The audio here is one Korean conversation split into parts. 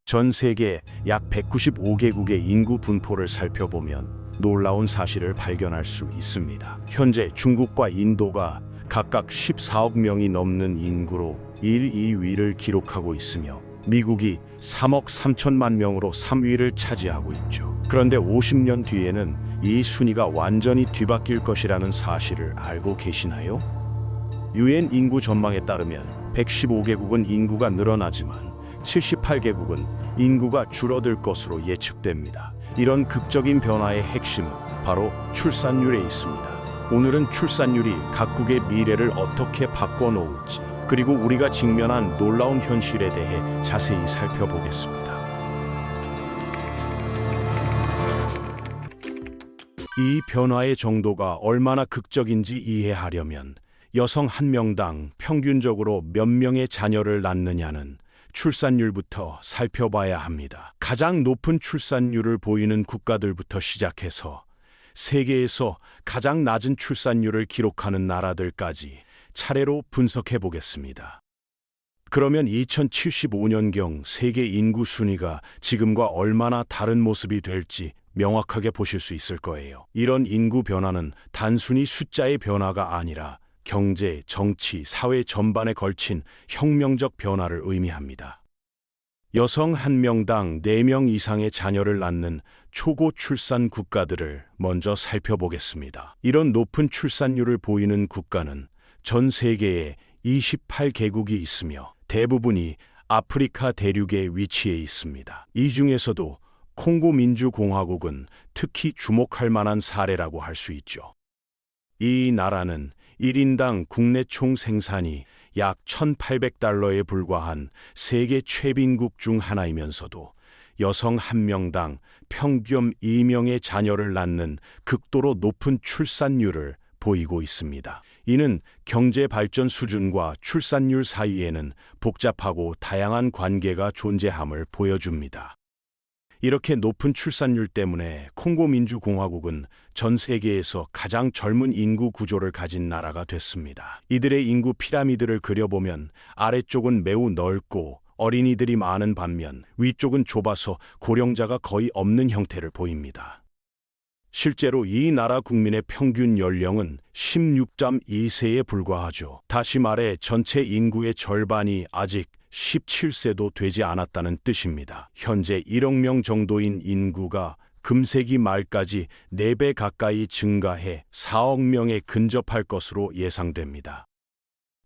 전 세계 약 195개국의 인구 분포를 살펴보면 놀라운 사실을 발견할 수 있습니다. 현재 중국과 인도가 각각 14억 명이 넘는 인구로 1, 2위를 기록하고 있으며 미국이 3억 3천만 명으로 3위를 차지하고 있죠. 그런데 50년 뒤에는 이 순위가 완전히 뒤바뀔 것이라는 사실을 알고 계시나요? 유엔 인구 전망에 따르면 115개국은 인구가 늘어나지만 78개국은 인구가 줄어들 것으로 예측됩니다. 이런 극적인 변화의 핵심은 바로 출산율에 있습니다. 오늘은 출산율이 각국의 미래를 어떻게 바꿔놓을지, 그리고 우리가 직면한 놀라운 현실에 대해 자세히 살펴보겠습니다. 이 변화의 정도가 얼마나 극적인지 이해하려면 여성 한 명당 평균적으로 몇 명의 자녀를 낳느냐는 출산율부터 살펴봐야 합니다. 가장 높은 출산율을 보이는 국가들부터 시작해서 세계에서 가장 낮은 출산율을 기록하는 나라들까지 차례로 분석해 보겠습니다. 그러면 2075년경 세계 인구 순위가 지금과 얼마나 다른 모습이 될지 명확하게 보실 수 있을 거예요. 이런 인구 변화는 단순히 숫자의 변화가 아니라 경제, 정치, 사회 전반에 걸친 혁명적 변화를 의미합니다. 여성 한 명당 4명 이상의 자녀를 낳는 초고 출산 국가들을 먼저 살펴보겠습니다. 이런 높은 출산율을 보이는 국가는 전 세계에 28개국이 있으며 대부분이 아프리카 대륙에 위치해 있습니다. 이 중에서도 콩고 민주공화국은 특히 주목할 만한 사례라고 할 수 있죠. 이 나라는 1인당 국내 총 생산이 약 1,800달러에 불과한 세계 최빈국 중 하나이면서도 여성 한 명당 평균 2명의 자녀를 낳는 극도로 높은 출산율을 보이고 있습니다. 이는 경제 발전 수준과 출산율 사이에는 복잡하고 다양한 관계가 존재함을 보여줍니다. 이렇게 높은 출산율 때문에 콩고 민주공화국은 전 세계에서 가장 젊은 인구 구조를 가진 나라가 됐습니다. 이들의 인구 피라미드를 그려보면 아래쪽은 매우 넓고 어린이들이 많은 반면 위쪽은 좁아서 고령자가 거의 없는 형태를 보입니다. 실제로 이 나라 국민의 평균 연령은 16.2세에 불과하죠. 다시 말해 전체 인구의 절반이 아직 17세도 되지 않았다는 뜻입니다. 현재 1억 명 정도인 인구가 금세기 말까지 4배 가까이 증가해 4억 명에 근접할 것으로 예상됩니다.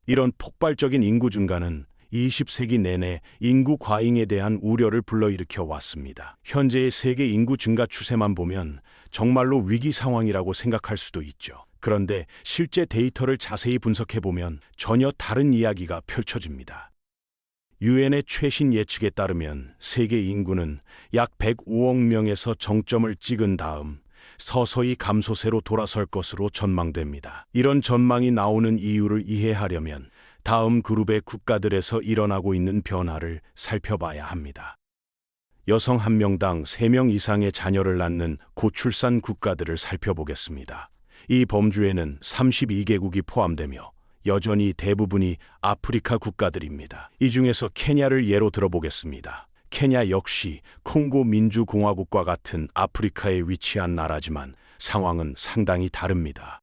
이런 폭발적인 인구 증가는 20세기 내내 인구 과잉에 대한 우려를 불러일으켜 왔습니다. 현재의 세계 인구 증가 추세만 보면 정말로 위기 상황이라고 생각할 수도 있죠. 그런데 실제 데이터를 자세히 분석해보면 전혀 다른 이야기가 펼쳐집니다. 유엔의 최신 예측에 따르면 세계 인구는 약 105억 명에서 정점을 찍은 다음 서서히 감소세로 돌아설 것으로 전망됩니다. 이런 전망이 나오는 이유를 이해하려면 다음 그룹의 국가들에서 일어나고 있는 변화를 살펴봐야 합니다. 여성 한 명당 3명 이상의 자녀를 낳는 고출산 국가들을 살펴보겠습니다. 이 범주에는 32개국이 포함되며 여전히 대부분이 아프리카 국가들입니다. 이 중에서 케냐를 예로 들어보겠습니다. 케냐 역시 콩고 민주공화국과 같은 아프리카에 위치한 나라지만 상황은 상당히 다릅니다.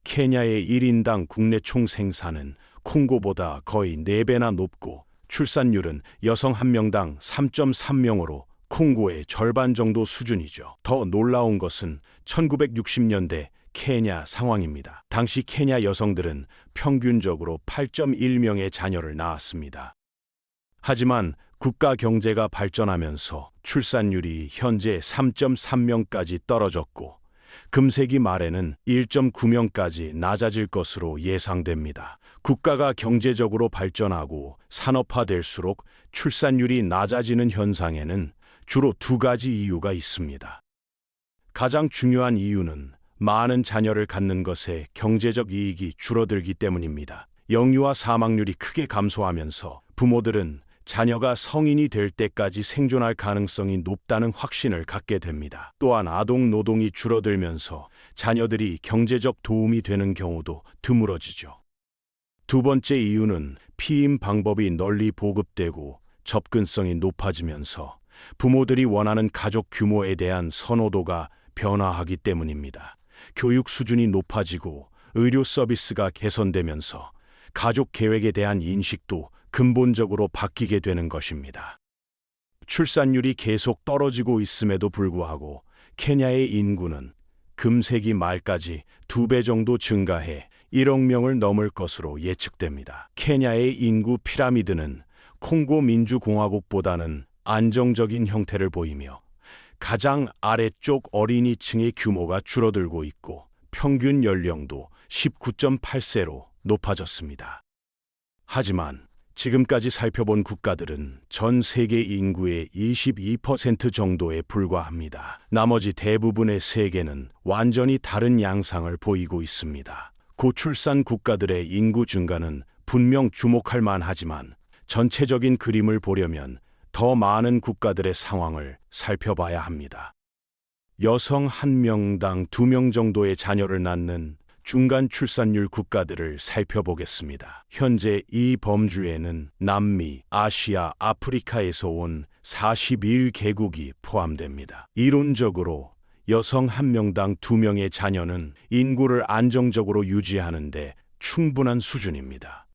케냐의 1인당 국내 총 생산은 콩고보다 거의 4배나 높고 출산율은 여성 한 명당 3.3명으로 콩고의 절반 정도 수준이죠. 더 놀라운 것은 1960년대 케냐 상황입니다. 당시 케냐 여성들은 평균적으로 8.1명의 자녀를 낳았습니다. 하지만 국가 경제가 발전하면서 출산율이 현재 3.3명까지 떨어졌고 금세기 말에는 1.9명까지 낮아질 것으로 예상됩니다. 국가가 경제적으로 발전하고 산업화될수록 출산율이 낮아지는 현상에는 주로 2가지 이유가 있습니다. 가장 중요한 이유는 많은 자녀를 갖는 것에 경제적 이익이 줄어들기 때문입니다. 영유아 사망률이 크게 감소하면서 부모들은 자녀가 성인이 될 때까지 생존할 가능성이 높다는 확신을 갖게 됩니다. 또한 아동 노동이 줄어들면서 자녀들이 경제적 도움이 되는 경우도 드물어지죠. 두 번째 이유는 피임 방법이 널리 보급되고 접근성이 높아지면서 부모들이 원하는 가족 규모에 대한 선호도가 변화하기 때문입니다. 교육 수준이 높아지고 의료 서비스가 개선되면서 가족 계획에 대한 인식도 근본적으로 바뀌게 되는 것입니다. 출산율이 계속 떨어지고 있음에도 불구하고 케냐의 인구는 금세기 말까지 2배 정도 증가해 1억 명을 넘을 것으로 예측됩니다. 케냐의 인구 피라미드는 콩고 민주공화국보다는 안정적인 형태를 보이며 가장 아래쪽 어린이층의 규모가 줄어들고 있고 평균 연령도 19.8세로 높아졌습니다. 하지만 지금까지 살펴본 국가들은 전 세계 인구의 22% 정도에 불과합니다. 나머지 대부분의 세계는 완전히 다른 양상을 보이고 있습니다. 고출산 국가들의 인구 증가는 분명 주목할 만하지만 전체적인 그림을 보려면 더 많은 국가들의 상황을 살펴봐야 합니다. 여성 1명당 2명 정도의 자녀를 낳는 중간 출산율 국가들을 살펴보겠습니다. 현재 이 범주에는 남미, 아시아, 아프리카에서 온 42개국이 포함됩니다. 이론적으로 여성 1명당 2명의 자녀는 인구를 안정적으로 유지하는 데 충분한 수준입니다.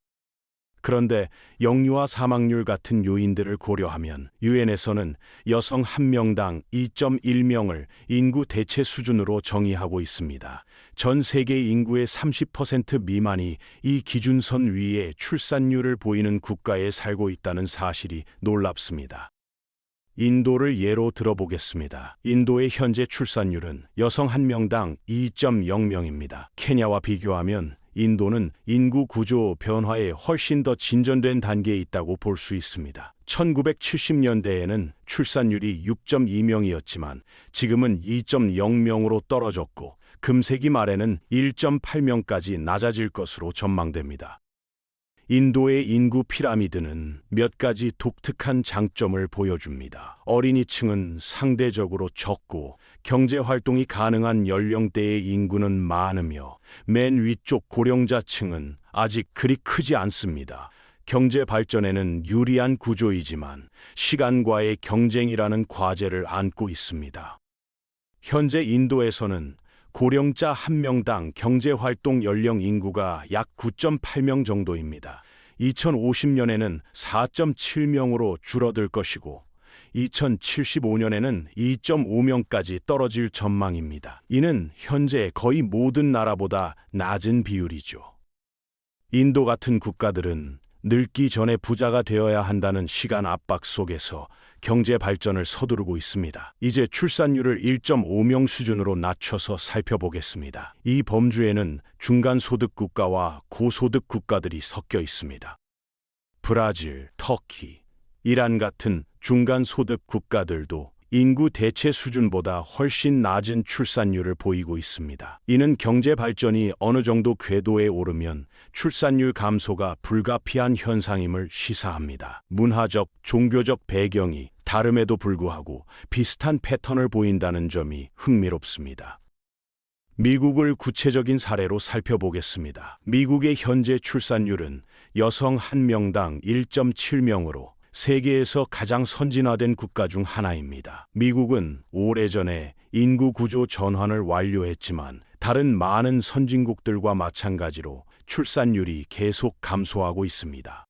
그런데 영유아 사망률 같은 요인들을 고려하면 유엔에서는 여성 1명당 2.1명을 인구 대체 수준으로 정의하고 있습니다. 전 세계 인구의 30% 미만이 이 기준선 위에 출산율을 보이는 국가에 살고 있다는 사실이 놀랍습니다. 인도를 예로 들어보겠습니다. 인도의 현재 출산율은 여성 1명당 2.0명입니다. 케냐와 비교하면 인도는 인구 구조 변화에 훨씬 더 진전된 단계에 있다고 볼 수 있습니다. 1970년대에는 출산율이 6.2명이었지만 지금은 2.0명으로 떨어졌고 금세기 말에는 1.8명까지 낮아질 것으로 전망됩니다. 인도의 인구 피라미드는 몇 가지 독특한 장점을 보여줍니다. 어린이층은 상대적으로 적고 경제 활동이 가능한 연령대의 인구는 많으며 맨 위쪽 고령자층은 아직 그리 크지 않습니다. 경제 발전에는 유리한 구조이지만 시간과의 경쟁이라는 과제를 안고 있습니다. 현재 인도에서는 고령자 1명당 경제활동 연령 인구가 약 9.8명 정도입니다. 2050년에는 4.7명으로 줄어들 것이고 2075년에는 2.5명까지 떨어질 전망입니다. 이는 현재 거의 모든 나라보다 낮은 비율이죠. 인도 같은 국가들은 늙기 전에 부자가 되어야 한다는 시간 압박 속에서 경제 발전을 서두르고 있습니다. 이제 출산율을 1.5명 수준으로 낮춰서 살펴보겠습니다. 이 범주에는 중간소득 국가와 고소득 국가들이 섞여 있습니다. 브라질, 터키, 이란 같은 중간소득 국가들도 인구 대체 수준보다 훨씬 낮은 출산율을 보이고 있습니다. 이는 경제 발전이 어느 정도 궤도에 오르면 출산율 감소가 불가피한 현상임을 시사합니다. 문화적, 종교적 배경이 다름에도 불구하고 비슷한 패턴을 보인다는 점이 흥미롭습니다. 미국을 구체적인 사례로 살펴보겠습니다. 미국의 현재 출산율은 여성 1명당 1.7명으로 세계에서 가장 선진화된 국가 중 하나입니다. 미국은 오래전에 인구 구조 전환을 완료했지만 다른 많은 선진국들과 마찬가지로 출산율이 계속 감소하고 있습니다.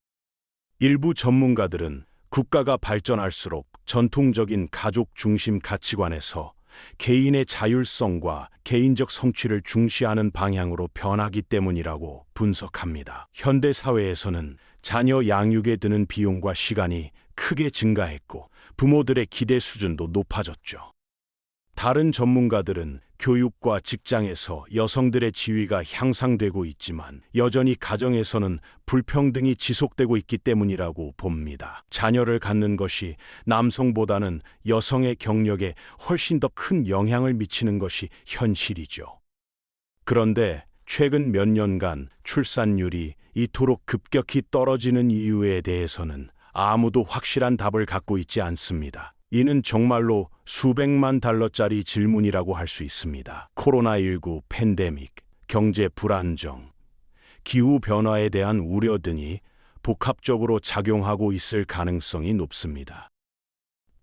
일부 전문가들은 국가가 발전할수록 전통적인 가족 중심 가치관에서 개인의 자율성과 개인적 성취를 중시하는 방향으로 변하기 때문이라고 분석합니다. 현대 사회에서는 자녀 양육에 드는 비용과 시간이 크게 증가했고 부모들의 기대 수준도 높아졌죠. 다른 전문가들은 교육과 직장에서 여성들의 지위가 향상되고 있지만 여전히 가정에서는 불평등이 지속되고 있기 때문이라고 봅니다. 자녀를 갖는 것이 남성보다는 여성의 경력에 훨씬 더 큰 영향을 미치는 것이 현실이죠. 그런데 최근 몇 년간 출산율이 이토록 급격히 떨어지는 이유에 대해서는 아무도 확실한 답을 갖고 있지 않습니다. 이는 정말로 수백만 달러짜리 질문이라고 할 수 있습니다. 코로나19 팬데믹, 경제 불안정, 기후변화에 대한 우려 등이 복합적으로 작용하고 있을 가능성이 높습니다.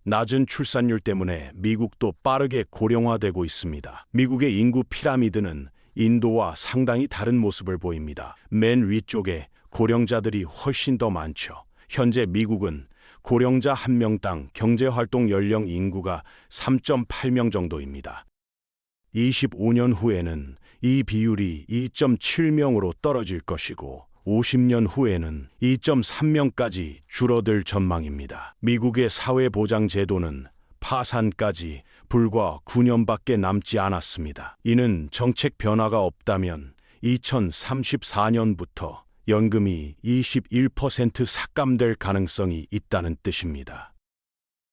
낮은 출산율 때문에 미국도 빠르게 고령화되고 있습니다. 미국의 인구 피라미드는 인도와 상당히 다른 모습을 보입니다. 맨 위쪽에 고령자들이 훨씬 더 많죠. 현재 미국은 고령자 한 명당 경제활동 연령 인구가 3.8명 정도입니다. 25년 후에는 이 비율이 2.7명으로 떨어질 것이고 50년 후에는 2.3명까지 줄어들 전망입니다. 미국의 사회보장제도는 파산까지 불과 9년밖에 남지 않았습니다. 이는 정책 변화가 없다면 2034년부터 연금이 21% 삭감될 가능성이 있다는 뜻입니다.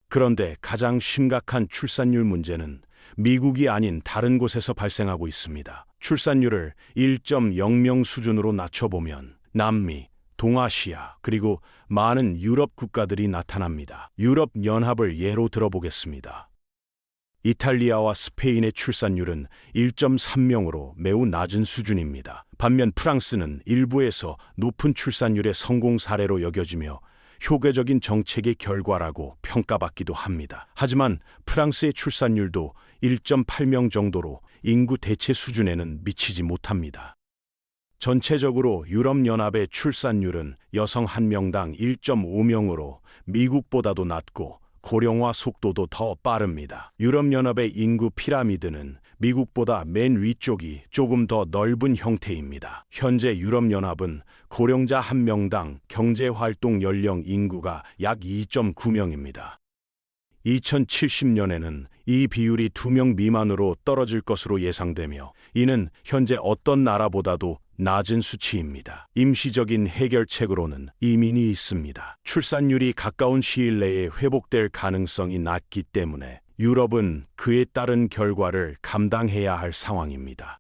그런데 가장 심각한 출산율 문제는 미국이 아닌 다른 곳에서 발생하고 있습니다. 출산율을 1.0명 수준으로 낮춰보면 남미, 동아시아, 그리고 많은 유럽 국가들이 나타납니다. 유럽 연합을 예로 들어보겠습니다. 이탈리아와 스페인의 출산율은 1.3명으로 매우 낮은 수준입니다. 반면 프랑스는 일부에서 높은 출산율의 성공 사례로 여겨지며 효과적인 정책의 결과라고 평가받기도 합니다. 하지만 프랑스의 출산율도 1.8명 정도로 인구 대체 수준에는 미치지 못합니다. 전체적으로 유럽연합의 출산율은 여성 한 명당 1.5명으로 미국보다도 낮고 고령화 속도도 더 빠릅니다. 유럽연합의 인구 피라미드는 미국보다 맨 위쪽이 조금 더 넓은 형태입니다. 현재 유럽연합은 고령자 한 명당 경제활동 연령 인구가 약 2.9명입니다. 2070년에는 이 비율이 2명 미만으로 떨어질 것으로 예상되며 이는 현재 어떤 나라보다도 낮은 수치입니다. 임시적인 해결책으로는 이민이 있습니다. 출산율이 가까운 시일 내에 회복될 가능성이 낮기 때문에 유럽은 그에 따른 결과를 감당해야 할 상황입니다.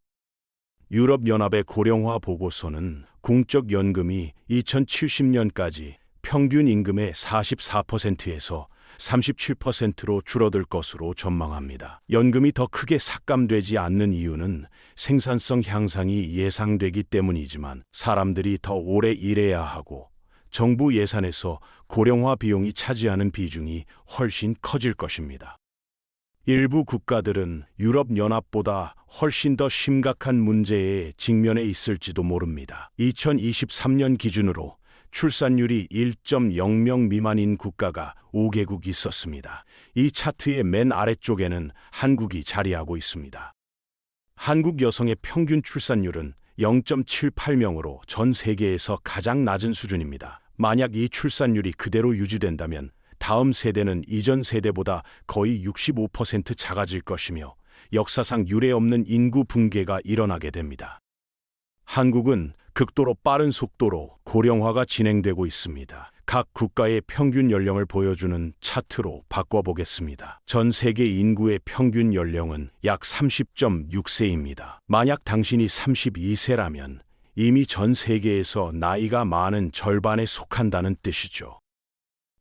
유럽연합의 고령화 보고서는 공적 연금이 2070년까지 평균 임금의 44%에서 37%로 줄어들 것으로 전망합니다. 연금이 더 크게 삭감되지 않는 이유는 생산성 향상이 예상되기 때문이지만 사람들이 더 오래 일해야 하고 정부 예산에서 고령화 비용이 차지하는 비중이 훨씬 커질 것입니다. 일부 국가들은 유럽연합보다 훨씬 더 심각한 문제에 직면해 있을지도 모릅니다. 2023년 기준으로 출산율이 1.0명 미만인 국가가 5개국 있었습니다. 이 차트의 맨 아래쪽에는 한국이 자리하고 있습니다. 한국 여성의 평균 출산율은 0.78명으로 전 세계에서 가장 낮은 수준입니다. 만약 이 출산율이 그대로 유지된다면 다음 세대는 이전 세대보다 거의 65% 작아질 것이며 역사상 유례없는 인구 붕괴가 일어나게 됩니다. 한국은 극도로 빠른 속도로 고령화가 진행되고 있습니다. 각 국가의 평균 연령을 보여주는 차트로 바꿔보겠습니다. 전 세계 인구의 평균 연령은 약 30.6세입니다. 만약 당신이 32세라면 이미 전 세계에서 나이가 많은 절반에 속한다는 뜻이죠.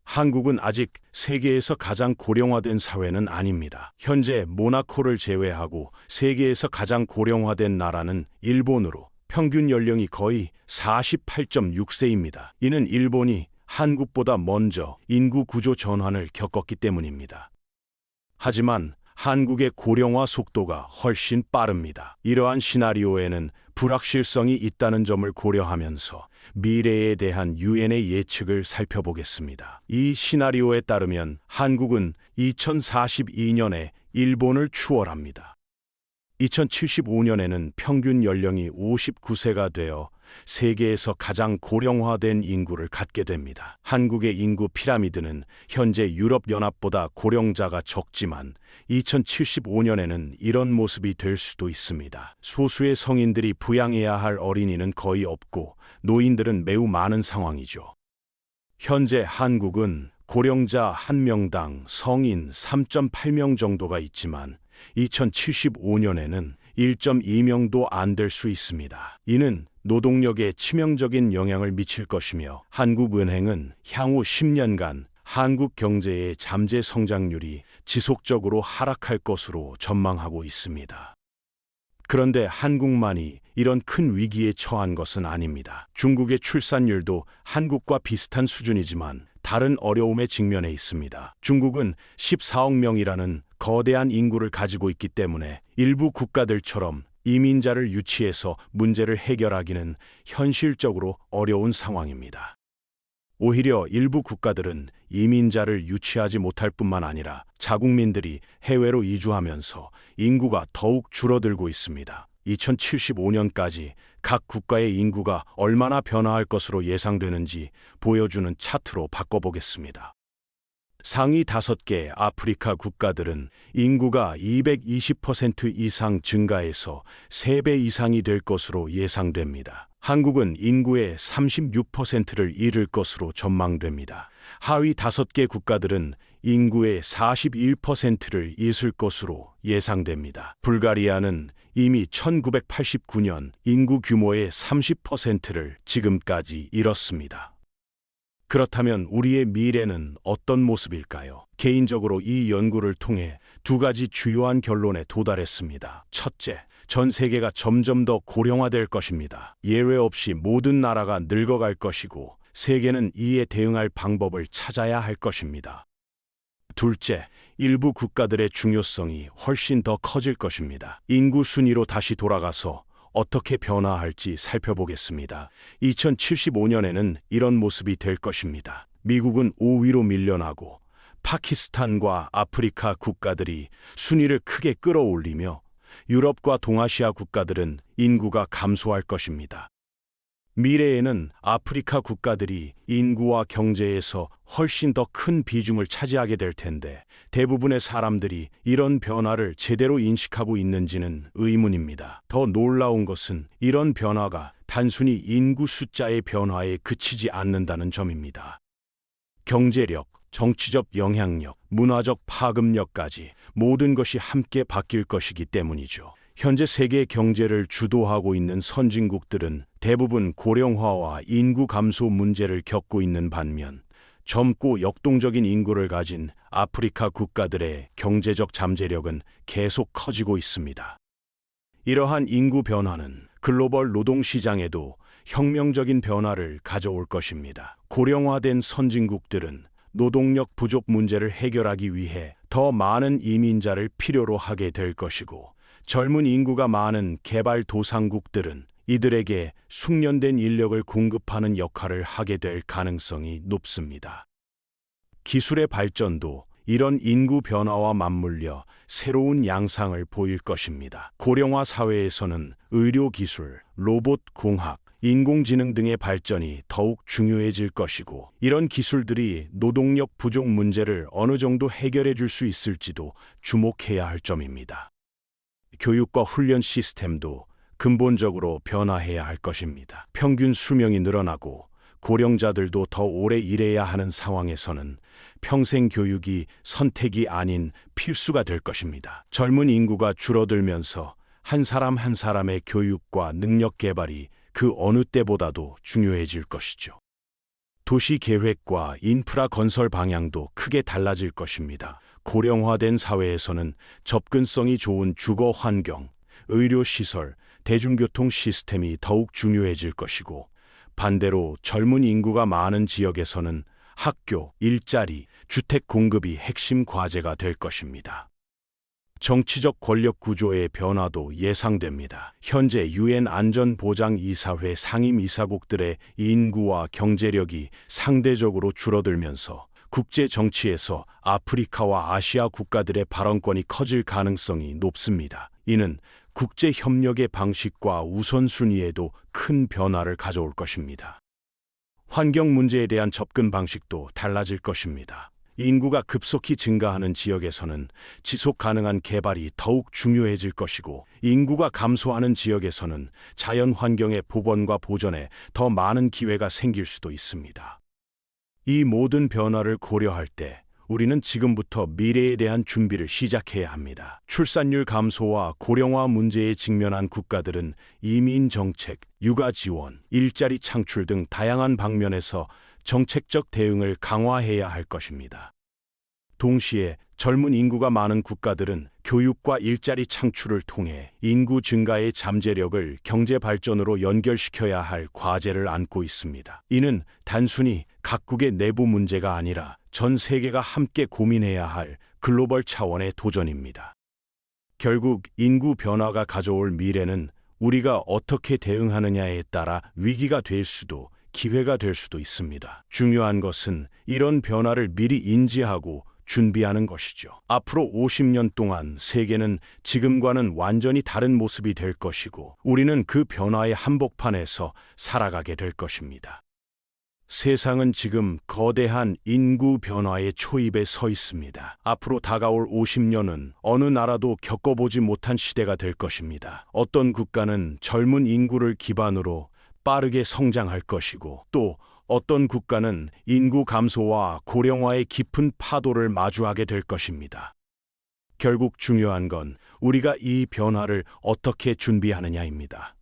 한국은 아직 세계에서 가장 고령화된 사회는 아닙니다. 현재 모나코를 제외하고 세계에서 가장 고령화된 나라는 일본으로 평균 연령이 거의 48.6세입니다. 이는 일본이 한국보다 먼저 인구 구조 전환을 겪었기 때문입니다. 하지만 한국의 고령화 속도가 훨씬 빠릅니다. 이러한 시나리오에는 불확실성이 있다는 점을 고려하면서 미래에 대한 유엔의 예측을 살펴보겠습니다. 이 시나리오에 따르면 한국은 2042년에 일본을 추월합니다. 2075년에는 평균 연령이 59세가 되어 세계에서 가장 고령화된 인구를 갖게 됩니다. 한국의 인구 피라미드는 현재 유럽연합보다 고령자가 적지만 2075년에는 이런 모습이 될 수도 있습니다. 소수의 성인들이 부양해야 할 어린이는 거의 없고 노인들은 매우 많은 상황이죠. 현재 한국은 고령자 1명당 성인 3.8명 정도가 있지만 2075년에는 1.2명도 안 될 수 있습니다. 이는 노동력에 치명적인 영향을 미칠 것이며 한국은행은 향후 10년간 한국 경제의 잠재 성장률이 지속적으로 하락할 것으로 전망하고 있습니다. 그런데 한국만이 이런 큰 위기에 처한 것은 아닙니다. 중국의 출산율도 한국과 비슷한 수준이지만 다른 어려움에 직면해 있습니다. 중국은 14억 명이라는 거대한 인구를 가지고 있기 때문에 일부 국가들처럼 이민자를 유치해서 문제를 해결하기는 현실적으로 어려운 상황입니다. 오히려 일부 국가들은 이민자를 유치하지 못할 뿐만 아니라 자국민들이 해외로 이주하면서 인구가 더욱 줄어들고 있습니다. 2075년까지 각 국가의 인구가 얼마나 변화할 것으로 예상되는지 보여주는 차트로 바꿔보겠습니다. 상위 5개 아프리카 국가들은 인구가 220% 이상 증가해서 3배 이상이 될 것으로 예상됩니다. 한국은 인구의 36%를 이룰 것으로 전망됩니다. 하위 5개 국가들은 인구의 41%를 이을 것으로 예상됩니다. 불가리아는 이미 1989년 인구 규모의 30%를 지금까지 이뤘습니다. 그렇다면 우리의 미래는 어떤 모습일까요? 개인적으로 이 연구를 통해 2가지 주요한 결론에 도달했습니다. 첫째, 전 세계가 점점 더 고령화될 것입니다. 예외 없이 모든 나라가 늙어갈 것이고 세계는 이에 대응할 방법을 찾아야 할 것입니다. 둘째, 일부 국가들의 중요성이 훨씬 더 커질 것입니다. 인구 순위로 다시 돌아가서 어떻게 변화할지 살펴보겠습니다. 2075년에는 이런 모습이 될 것입니다. 미국은 5위로 밀려나고 파키스탄과 아프리카 국가들이 순위를 크게 끌어올리며 유럽과 동아시아 국가들은 인구가 감소할 것입니다. 미래에는 아프리카 국가들이 인구와 경제에서 훨씬 더 큰 비중을 차지하게 될 텐데 대부분의 사람들이 이런 변화를 제대로 인식하고 있는지는 의문입니다. 더 놀라운 것은 이런 변화가 단순히 인구 숫자의 변화에 그치지 않는다는 점입니다. 경제력, 정치적 영향력, 문화적 파급력까지 모든 것이 함께 바뀔 것이기 때문이죠. 현재 세계 경제를 주도하고 있는 선진국들은 대부분 고령화와 인구 감소 문제를 겪고 있는 반면 젊고 역동적인 인구를 가진 아프리카 국가들의 경제적 잠재력은 계속 커지고 있습니다. 이러한 인구 변화는 글로벌 노동시장에도 혁명적인 변화를 가져올 것입니다. 고령화된 선진국들은 노동력 부족 문제를 해결하기 위해 더 많은 이민자를 필요로 하게 될 것이고 젊은 인구가 많은 개발도상국들은 이들에게 숙련된 인력을 공급하는 역할을 하게 될 가능성이 높습니다. 기술의 발전도 이런 인구 변화와 맞물려 새로운 양상을 보일 것입니다. 고령화 사회에서는 의료기술, 로봇공학, 인공지능 등의 발전이 더욱 중요해질 것이고 이런 기술들이 노동력 부족 문제를 어느 정도 해결해 줄 수 있을지도 주목해야 할 점입니다. 교육과 훈련 시스템도 근본적으로 변화해야 할 것입니다. 평균 수명이 늘어나고 고령자들도 더 오래 일해야 하는 상황에서는 평생 교육이 선택이 아닌 필수가 될 것입니다. 젊은 인구가 줄어들면서 한 사람 한 사람의 교육과 능력 개발이 그 어느 때보다도 중요해질 것이죠. 도시 계획과 인프라 건설 방향도 크게 달라질 것입니다. 고령화된 사회에서는 접근성이 좋은 주거 환경, 의료시설, 대중교통 시스템이 더욱 중요해질 것이고 반대로 젊은 인구가 많은 지역에서는 학교, 일자리, 주택 공급이 핵심 과제가 될 것입니다. 정치적 권력 구조의 변화도 예상됩니다. 현재 유엔 안전보장이사회 상임이사국들의 인구와 경제력이 상대적으로 줄어들면서 국제 정치에서 아프리카와 아시아 국가들의 발언권이 커질 가능성이 높습니다. 이는 국제 협력의 방식과 우선순위에도 큰 변화를 가져올 것입니다. 환경 문제에 대한 접근 방식도 달라질 것입니다. 인구가 급속히 증가하는 지역에서는 지속 가능한 개발이 더욱 중요해질 것이고 인구가 감소하는 지역에서는 자연 환경의 복원과 보존에 더 많은 기회가 생길 수도 있습니다. 이 모든 변화를 고려할 때 우리는 지금부터 미래에 대한 준비를 시작해야 합니다. 출산율 감소와 고령화 문제에 직면한 국가들은 이민 정책, 육아 지원, 일자리 창출 등 다양한 방면에서 정책적 대응을 강화해야 할 것입니다. 동시에 젊은 인구가 많은 국가들은 교육과 일자리 창출을 통해 인구 증가의 잠재력을 경제 발전으로 연결시켜야 할 과제를 안고 있습니다. 이는 단순히 각국의 내부 문제가 아니라 전 세계가 함께 고민해야 할 글로벌 차원의 도전입니다. 결국 인구 변화가 가져올 미래는 우리가 어떻게 대응하느냐에 따라 위기가 될 수도 기회가 될 수도 있습니다. 중요한 것은 이런 변화를 미리 인지하고 준비하는 것이죠. 앞으로 50년 동안 세계는 지금과는 완전히 다른 모습이 될 것이고 우리는 그 변화의 한복판에서 살아가게 될 것입니다. 세상은 지금 거대한 인구 변화의 초입에 서 있습니다. 앞으로 다가올 50년은 어느 나라도 겪어보지 못한 시대가 될 것입니다. 어떤 국가는 젊은 인구를 기반으로 빠르게 성장할 것이고 또 어떤 국가는 인구 감소와 고령화의 깊은 파도를 마주하게 될 것입니다. 결국 중요한 건 우리가 이 변화를 어떻게 준비하느냐입니다.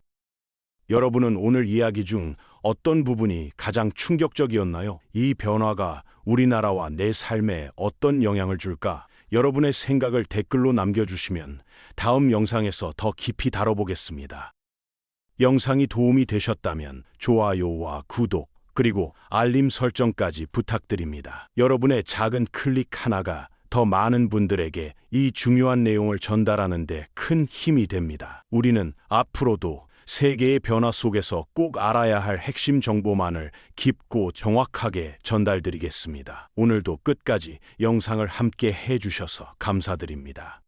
여러분은 오늘 이야기 중 어떤 부분이 가장 충격적이었나요? 이 변화가 우리나라와 내 삶에 어떤 영향을 줄까? 여러분의 생각을 댓글로 남겨주시면 다음 영상에서 더 깊이 다뤄보겠습니다. 영상이 도움이 되셨다면 좋아요와 구독, 그리고 알림 설정까지 부탁드립니다. 여러분의 작은 클릭 하나가 더 많은 분들에게 이 중요한 내용을 전달하는 데 큰 힘이 됩니다. 우리는 앞으로도 세계의 변화 속에서 꼭 알아야 할 핵심 정보만을 깊고 정확하게 전달드리겠습니다. 오늘도 끝까지 영상을 함께 해주셔서 감사드립니다.